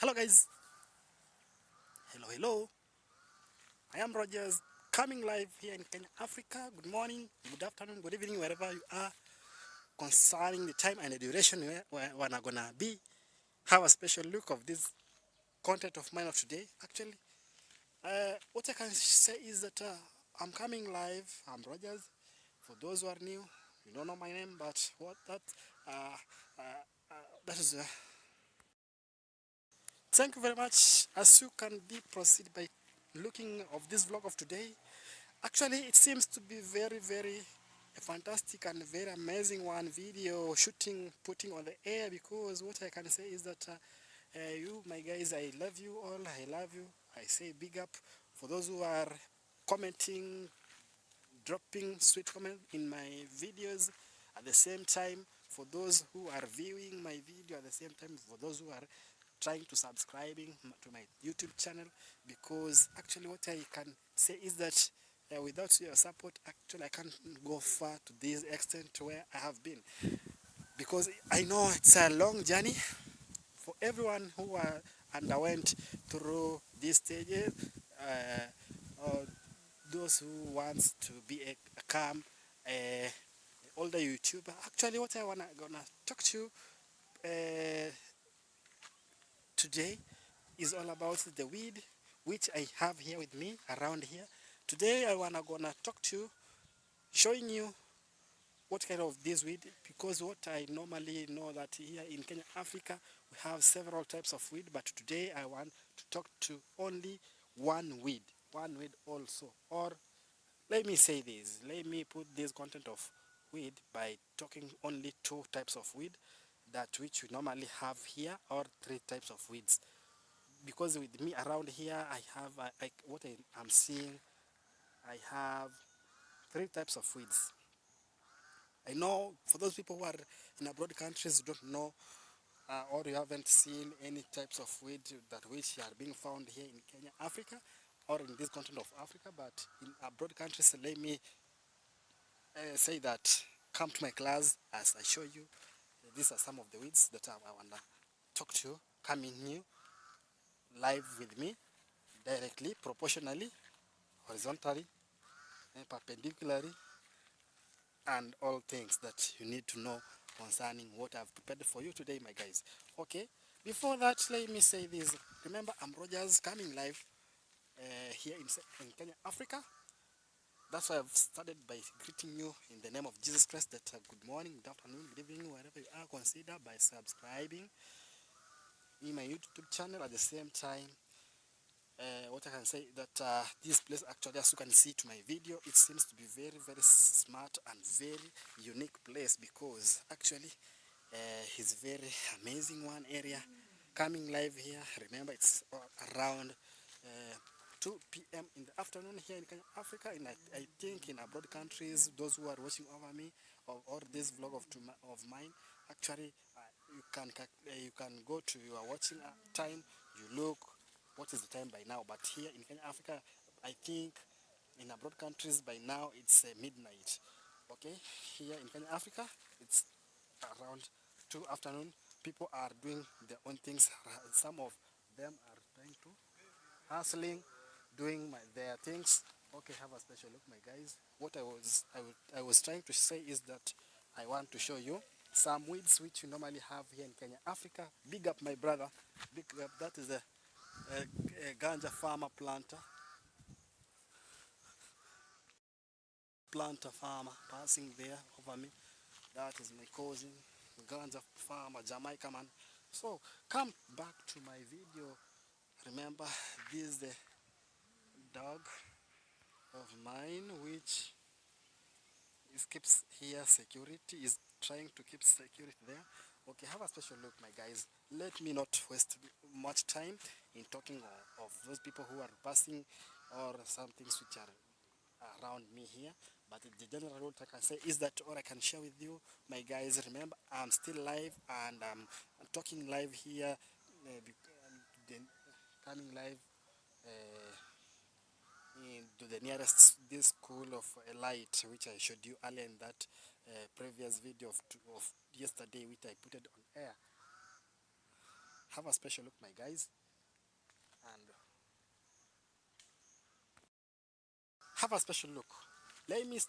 Hello guys, hello. I am Rogers, coming live here in Kenya, Africa. Good morning, good afternoon, good evening, wherever you are. Concerning the time and the duration where we're gonna be, have a special look of this content of mine of today. Actually, what I can say is that I'm coming live. I'm Rogers. For those who are new, you don't know my name, but what uh, uh, that is. Thank you very much. As you can be proceed by looking of this vlog of today. Actually, it seems to be very fantastic and very amazing one video shooting, putting on the air, because what I can say is that you, my guys, I love you all. I love you. I say big up for those who are commenting, dropping sweet comment in my videos. At the same time, for those who are viewing my video, at the same time, for those who are trying to subscribing to my YouTube channel, because actually what I can say is that without your support, actually I can't go far to this extent where I have been, because I know it's a long journey for everyone who underwent through these stages, or those who wants to be a calm older YouTuber. Actually, what I gonna talk to you today is all about the weed which I have here with me around here. Today I gonna talk to you, showing you what kind of this weed, because what I normally know that here in Kenya, Africa, we have several types of weed, but today I want to talk to only one weed also. Or let me say this, let me put this content of weed by talking only two types of weed, that which we normally have here, or three types of weeds. Because with me around here, I have what I'm seeing, I have three types of weeds. I know for those people who are in abroad countries don't know, or you haven't seen any types of weed that which are being found here in Kenya, Africa, or in this continent of Africa. But in abroad countries, let me say that come to my class as I show you. These are some of the weeds that I want to talk to you, coming new, live with me, directly, proportionally, horizontally, and perpendicularly, and all things that you need to know concerning what I've prepared for you today, my guys. Okay, before that, let me say this. Remember, I'm Rogers, coming live here in Kenya, Africa. That's why I've started by greeting you in the name of Jesus Christ, that good morning, good afternoon, good evening, wherever you are. Consider by subscribing in my YouTube channel. At the same time, what I can say that this place, actually, as you can see to my video, it seems to be very smart and very unique place, because actually it's very amazing one area. Coming live here, remember it's around 2 p.m. in the afternoon here in Kenya, Africa, and I think in abroad countries, those who are watching over me, or this vlog of mine, actually you can go to your watching time, you look what is the time by now. But here in Kenya, Africa, I think in abroad countries by now it's midnight. Okay, here in Kenya, Africa, it's around 2 afternoon. People are doing their own things. Some of them are trying to hustling, doing their things. Okay, have a special look, my guys. What I was trying to say is that I want to show you some weeds which you normally have here in Kenya, Africa. Big up, my brother. Big up. That is a ganja farmer planter farmer passing there over me. That is my cousin, ganja farmer, Jamaica man. So come back to my video. Remember, this is the dog of mine which keeps here security, is trying to keep security there. Okay, have a special look, my guys. Let me not waste much time in talking of those people who are passing, or some things which are around me here. But the general rule I can say is that, or I can share with you, my guys, remember I'm still live, and I'm talking live here, coming live into the nearest this school of light, which I showed you earlier in that previous video of yesterday, which I put it on air. have a special look, my guys, and have a special look. Let me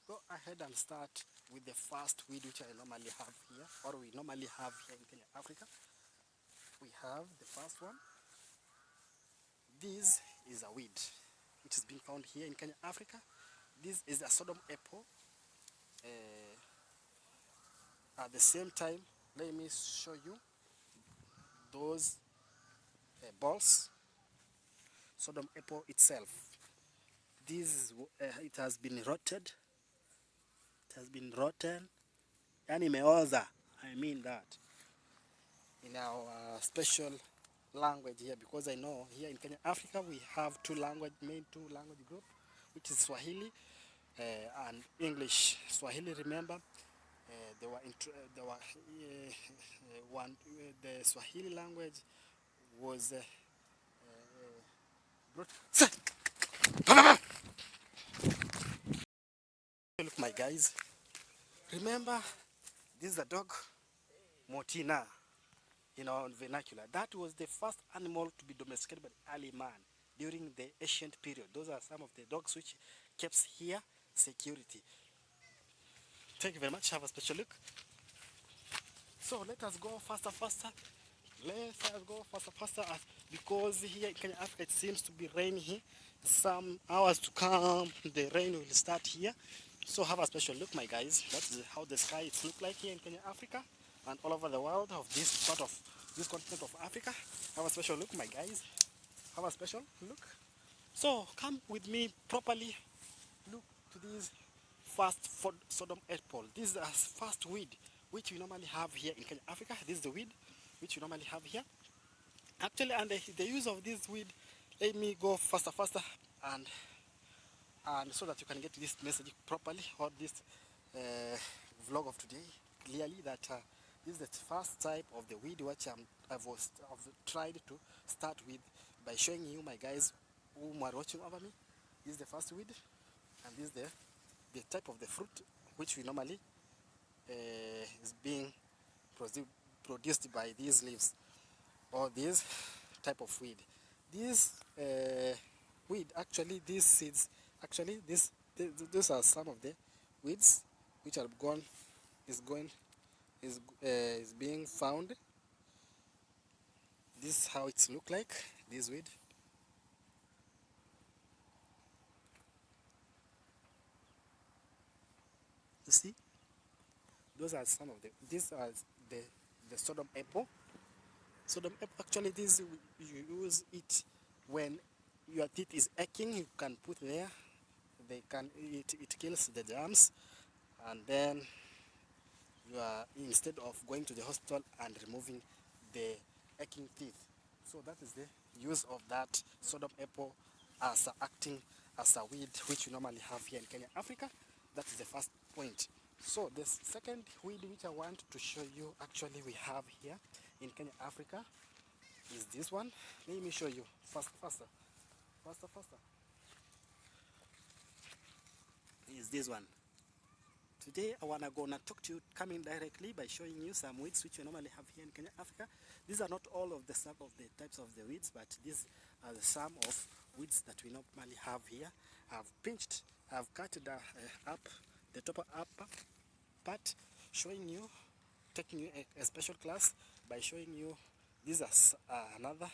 go ahead and start with the first weed which I normally have here, or we normally have here in Kenya, Africa. We have the first one. This is a weed which is being found here in Kenya, Africa. This is a Sodom apple. At the same time, let me show you those balls. Sodom apple itself. This is, it has been rotted. It has been rotten. Yani imeoza. I mean that. In our special language here, because I know here in Kenya, Africa, we have main two language group, which is Swahili and English. Swahili, remember, the Swahili language was brought. Look, my guys, remember, this is a dog, Motina, in our vernacular. That was the first animal to be domesticated by the early man during the ancient period. Those are some of the dogs which kept here security. Thank you very much. Have a special look. So let us go faster. Let us go faster because here in Kenya, Africa, it seems to be raining here. Some hours to come, the rain will start here. So have a special look, my guys. That's how the sky it look like here in Kenya, Africa, and all over the world of this part of this continent of Africa. Have a special look, my guys. Have a special look. So come with me properly. Look to this first Sodom apple. This is the first weed which we normally have here in Kenya, Africa. This is the weed which we normally have here. Actually, and the use of this weed, let me go faster and so that you can get this message properly, or this vlog of today clearly, that this is the first type of the weed which I've tried to start with by showing you, my guys who are watching over me. This is the first weed, and this is the type of the fruit which we normally is being produced by these leaves, or this type of weed. This weed, actually, these seeds, actually, those are some of the weeds which are is being found. This is how it look like, this weed. You see, those are some of these are the Sodom apple. Sodom apple, actually, this you use it when your teeth is aching. You can put there. It kills the germs, and then you are, instead of going to the hospital and removing the aching teeth. So that is the use of that Sodom apple as acting as a weed which you normally have here in Kenya, Africa. That is the first point. So the second weed which I want to show you, actually, we have here in Kenya, Africa, is this one. Let me show you faster. Is this one. Today I wanna talk to you, coming directly by showing you some weeds which we normally have here in Kenya, Africa. These are not all of some of the types of the weeds, but these are some of weeds that we normally have here. I've cut up the top upper part, showing you, taking you a special class by showing you this is another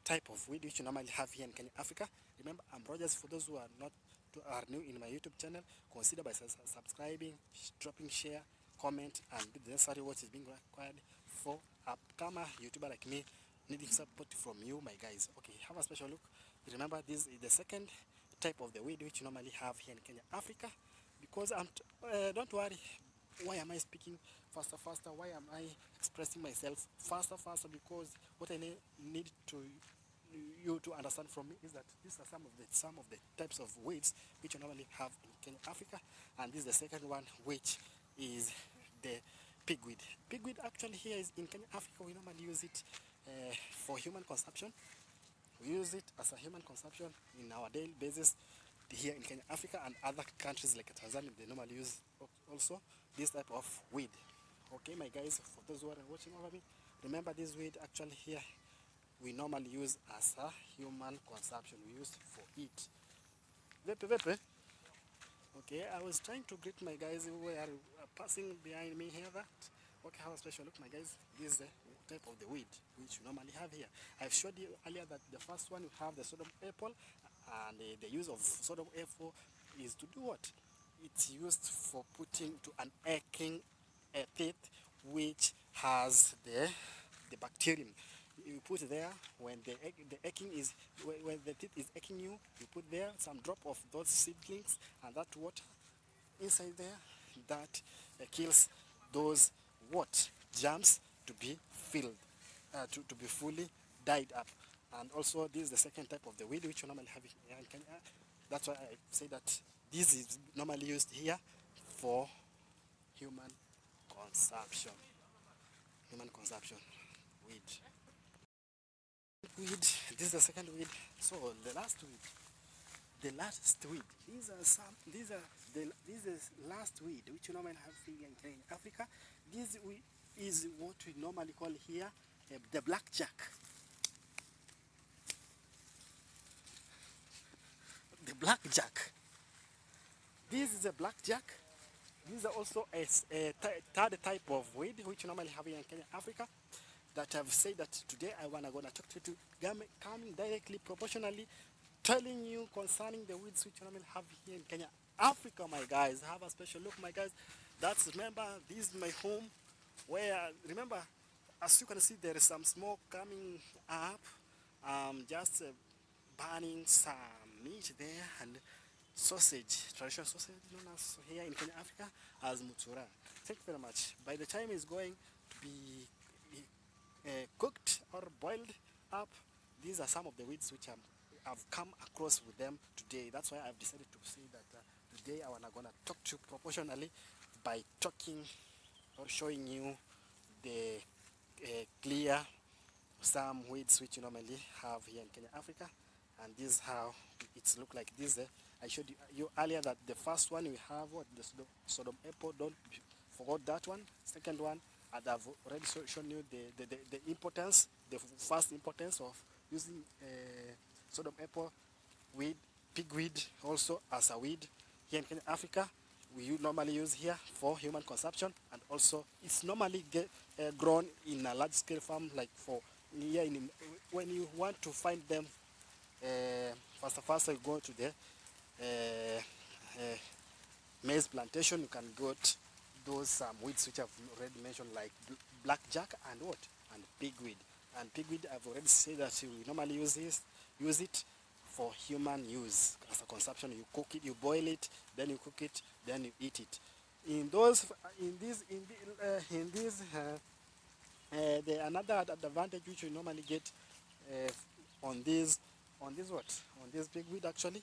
type of weed which you normally have here in Kenya, Africa. Remember, I'm Rogers. For those who are new in my YouTube channel, consider by subscribing, dropping share, comment, and do the necessary what is being required for upcomer YouTuber like me, needing support from you, my guys. Okay, have a special look. Remember, this is the second type of the weed which you normally have here in Kenya, Africa. Because don't worry, why am I speaking faster? Why am I expressing myself faster? Because what I need you to understand from me is that these are some of the types of weeds which you normally have in Kenya, Africa, and this is the second one, which is the pigweed. Pigweed, actually, here is in Kenya, Africa. We normally use it for human consumption. We use it as a human consumption in our daily basis here in Kenya, Africa, and other countries like Tanzania. They normally use also this type of weed. Okay, my guys, for those who are watching over me, Remember, this weed actually here we normally use as a human consumption. We use for it. Vepe, vepe. Okay, I was trying to greet my guys who are passing behind me here. That okay, how special. Look, my guys, this is the type of the weed which you normally have here. I've showed you earlier that the first one you have the sodom apple, and the use of sodom apple is to do what? It's used for putting to an aching teeth which has the bacterium. You put there when the aching is when the teeth is aching you. You put there some drop of those seedlings and that water inside there that kills those what germs to be filled to be fully died up. And also this is the second type of the weed which you normally have in Kenya. That's why I say that this is normally used here for human consumption. Human consumption weed. Weed. This is the second weed. So the last weed. The last weed. These are some. These are this is last weed which you normally have here in Kenya, Africa. This weed is what we normally call here the blackjack. The blackjack. This is a blackjack. These are also a third type of weed which you normally have here in Kenya, Africa. That I've said that today I wanna gonna talk to coming directly proportionally telling you concerning the weeds which you normally have here in Kenya, Africa, my guys. Have a special look, my guys. That's remember this is my home where remember as you can see there is some smoke coming up. Just burning some meat there and sausage, traditional sausage known as here in Kenya, Africa as mutura. Thank you very much. By the time it's going to be cooked or boiled up, these are some of the weeds which I've come across with them today. That's why I've decided to say that today I'm gonna talk to you proportionally by talking or showing you the clear some weeds which you normally have here in Kenya, Africa, and this is how it's look like. This I showed you earlier that the first one we have what the sodom apple. Don't forget that one. Second one, and I've already shown you the importance, the first importance of using sodom apple weed, pigweed also as a weed here in Kenya, Africa. We normally use here for human consumption, and also it's normally grown in a large scale farm, like for here when you want to find them first you go to the maize plantation. You can get those weeds which I've already mentioned, like blackjack and what and pigweed. And pigweed I've already said that we normally use it for human use as a consumption. You cook it, you boil it, then you cook it, then you eat it. The another advantage which you normally get on this pigweed actually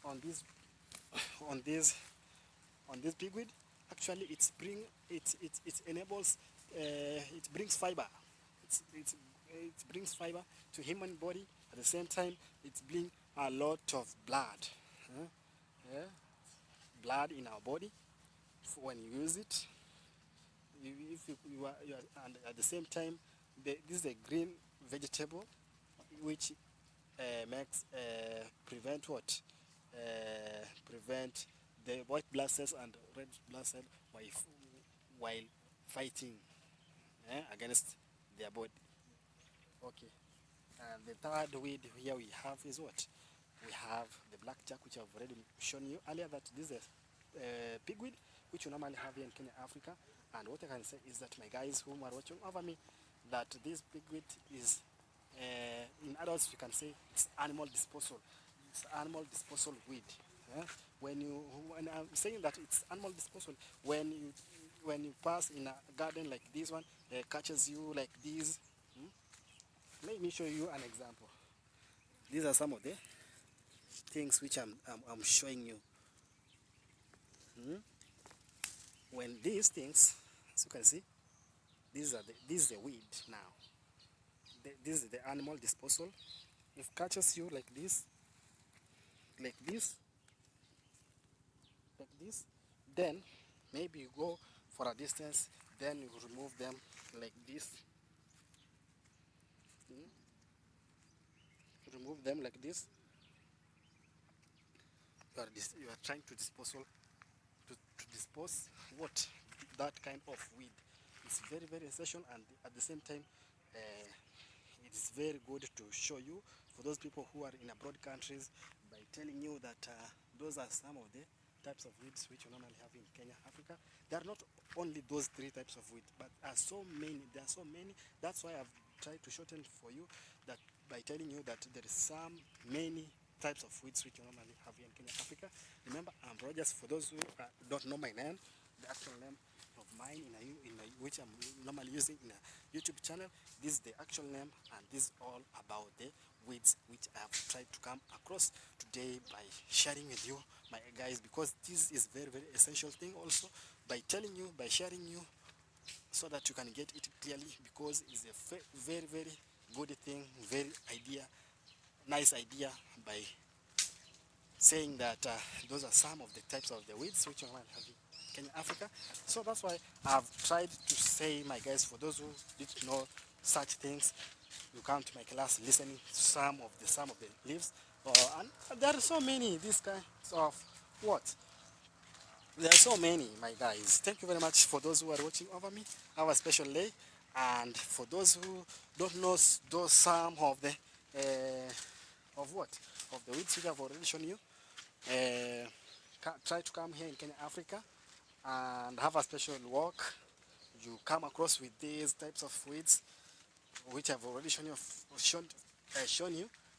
on this pigweed actually it enables it brings fiber. It brings fiber to human body. At the same time, it brings a lot of blood, blood in our body when you use it. If you are, and at the same time, this is a green vegetable which makes prevent what prevent the white blood cells and red blood cells while fighting against their body. Okay. And the third weed here we have is what? We have the blackjack, which I've already shown you earlier that this is a pigweed, which you normally have here in Kenya, Africa. And what I can say is that my guys who are watching over me, that this pigweed is, in adults you can say it's animal disposal. It's animal disposal weed. When I'm saying that it's animal disposal, when you pass in a garden like this one, catches you like this. Let me show you an example. These are some of the things which I'm showing you. When these things, as you can see, this is the weed now. This is the animal disposal. If it catches you like this, then maybe you go for a distance, then you remove them like this. remove them like this. You are trying to dispose what that kind of weed. It's very very essential, and at the same time it is very good to show you for those people who are in abroad countries by telling you that those are some of the types of weeds which you normally have in Kenya, Africa. There are not only those 3 types of weed, but are so many. There are so many. That's why I've tried to shorten for you that by telling you that there is some many types of weeds which you normally have here in Kenya, Africa. Remember, I'm Rogers. For those who don't know my name, the actual name of mine which I'm normally using in a YouTube channel, this is the actual name, and this is all about the weeds which I have tried to come across today by sharing with you, my guys, because this is very very essential thing also, by telling you, by sharing you, so that you can get it clearly, because it's a very very good thing, very nice idea, by saying that those are some of the types of the weeds which you might have in Kenya, Africa. So that's why I've tried to say, my guys, for those who didn't know such things, you come to my class listening to some of the leaves, and there are so many these kinds of what. There are so many, my guys. Thank you very much for those who are watching over me. Have a special day, and for those who don't know those some of the of the weeds which I've already shown you, try to come here in Kenya, Africa, and have a special walk. You come across with these types of weeds which I've already shown you,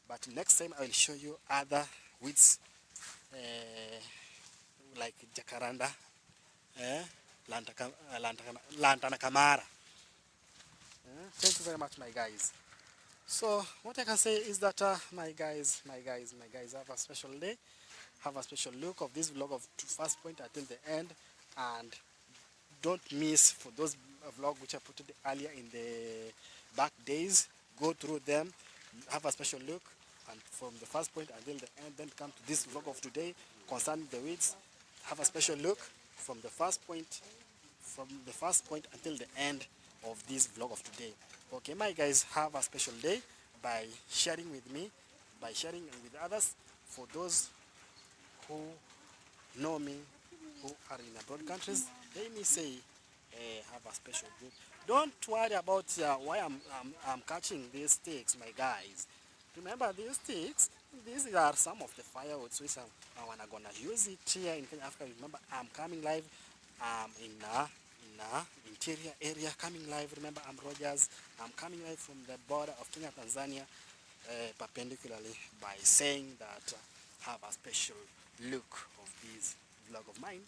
but next time I will show you other weeds like jacaranda, lantana camara. Thank you very much, my guys. So what I can say is that my guys, have a special day. Have a special look of this vlog of first point until the end, and don't miss for those vlog which I put earlier in the back days. Go through them, have a special look, and from the first point until the end, then come to this vlog of today concerning the weeds. Have a special look from the first point until the end of this vlog of today. Okay, my guys, have a special day by sharing with me, by sharing with others. For those who know me, who are in abroad countries, let me say, have a special day. Don't worry about why I'm catching these sticks, my guys. Remember, these sticks, these are some of the firewoods which I'm gonna use it here in Kenya, Africa. Remember, I'm coming live in interior area, coming live. Remember, I'm Rogers. I'm coming live from the border of Kenya, Tanzania, perpendicularly, by saying that have a special look of this vlog of mine.